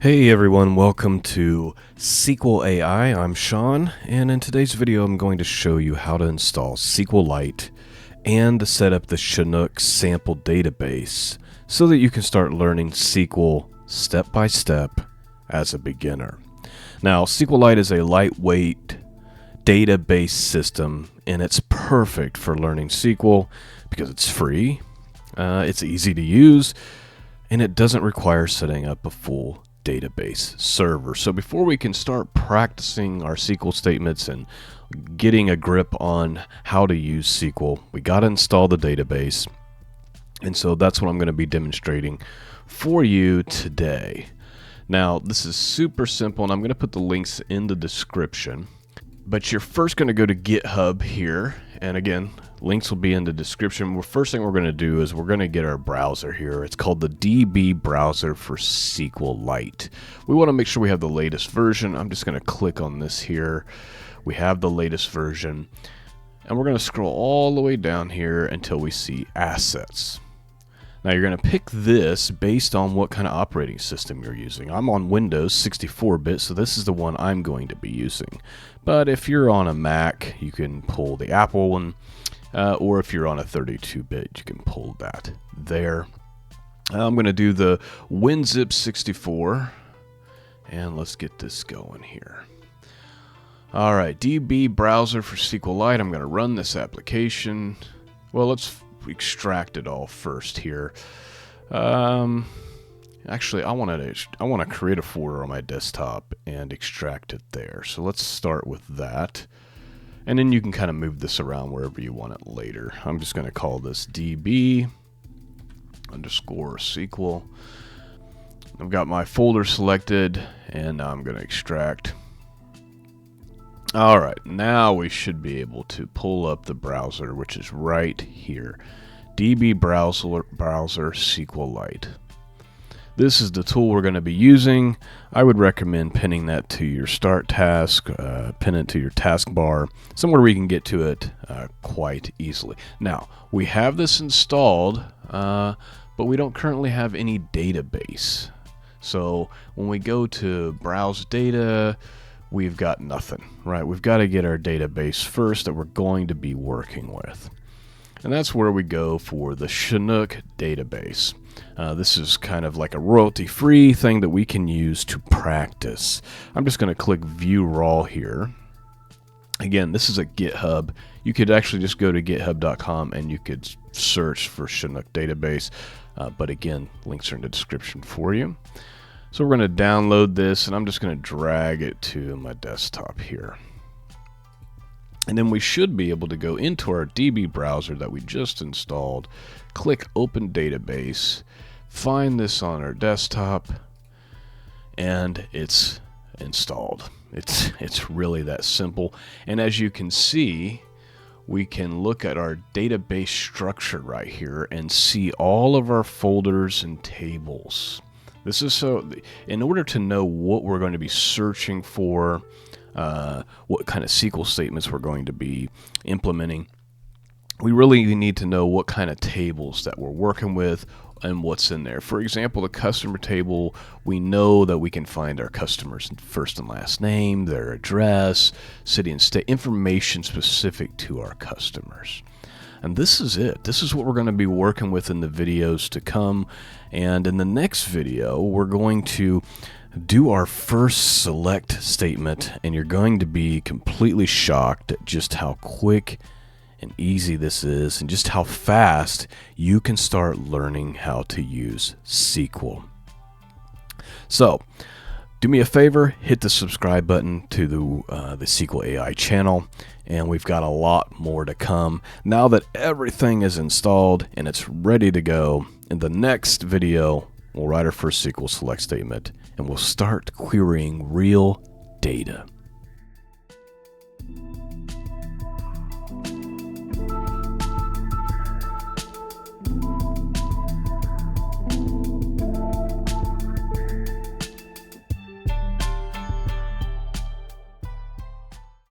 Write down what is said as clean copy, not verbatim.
Hey everyone, welcome to SQL AI. I'm Sean, and in today's video I'm going to show you how to install SQLite and to set up the Chinook sample database so that you can start learning SQL step by step as a beginner. Now, SQLite is a lightweight database system, and it's perfect for learning SQL because it's free, it's easy to use, and it doesn't require setting up a full database server. So before we can start practicing our SQL statements and getting a grip on how to use SQL, we got to install the database. And so that's what I'm going to be demonstrating for you today. Now, this is super simple, and I'm going to put the links in the description. But you're first going to go to GitHub here, and again, links will be in the description. The first thing we're going to do is we're going to get our browser here. It's called the DB browser for SQLite. We want to make sure we have the latest version. I'm just going to click on this here. We have the latest version, and we're going to scroll all the way down here until we see assets. Now you're going to pick this based on what kind of operating system you're using. I'm on Windows 64-bit, so this is the one I'm going to be using. But if you're on a Mac, you can pull the Apple one, or if you're on a 32-bit, you can pull that there. I'm going to do the WinZip 64, and let's get this going here. All right, DB browser for SQLite. I'm going to run this application. Well, let's extract it all first here. Actually, I want to create a folder on my desktop and extract it there. So let's start with that, and then you can kind of move this around wherever you want it later. I'm just going to call this DB underscore SQL. I've got my folder selected, and I'm going to extract. All right, now we should be able to pull up the browser, which is right here. DB browser SQLite. This is the tool we're going to be using. I would recommend pinning that to your start task, pin it to your taskbar, somewhere where you can get to it quite easily. Now, we have this installed, but we don't currently have any database. So when we go to browse data, we've got nothing, right? We've got to get our database first that we're going to be working with. And that's where we go for the Chinook database. This is kind of like a royalty-free thing that we can use to practice. I'm just going to click View Raw here. Again, this is a GitHub. You could actually just go to github.com and you could search for Chinook database. But again, links are in the description for you. So we're going to download this, and I'm just going to drag it to my desktop here. And then we should be able to go into our DB browser that we just installed, click Open Database, find this on our desktop, and it's installed. It's really that simple. And as you can see, we can look at our database structure right here and see all of our folders and tables. This is so, in order to know what we're going to be searching for, what kind of SQL statements we're going to be implementing, we really need to know what kind of tables that we're working with and what's in there. For example, the customer table, we know that we can find our customers' first and last name, their address, city and state, information specific to our customers. And this is it. This is what we're going to be working with in the videos to come. And in the next video, we're going to do our first select statement, and you're going to be completely shocked at just how quick and easy this is and just how fast you can start learning how to use SQL. So, do me a favor, hit the subscribe button to the SQL AI channel, and we've got a lot more to come. Now that everything is installed and it's ready to go, in the next video, we'll write our first SQL select statement, and we'll start querying real data.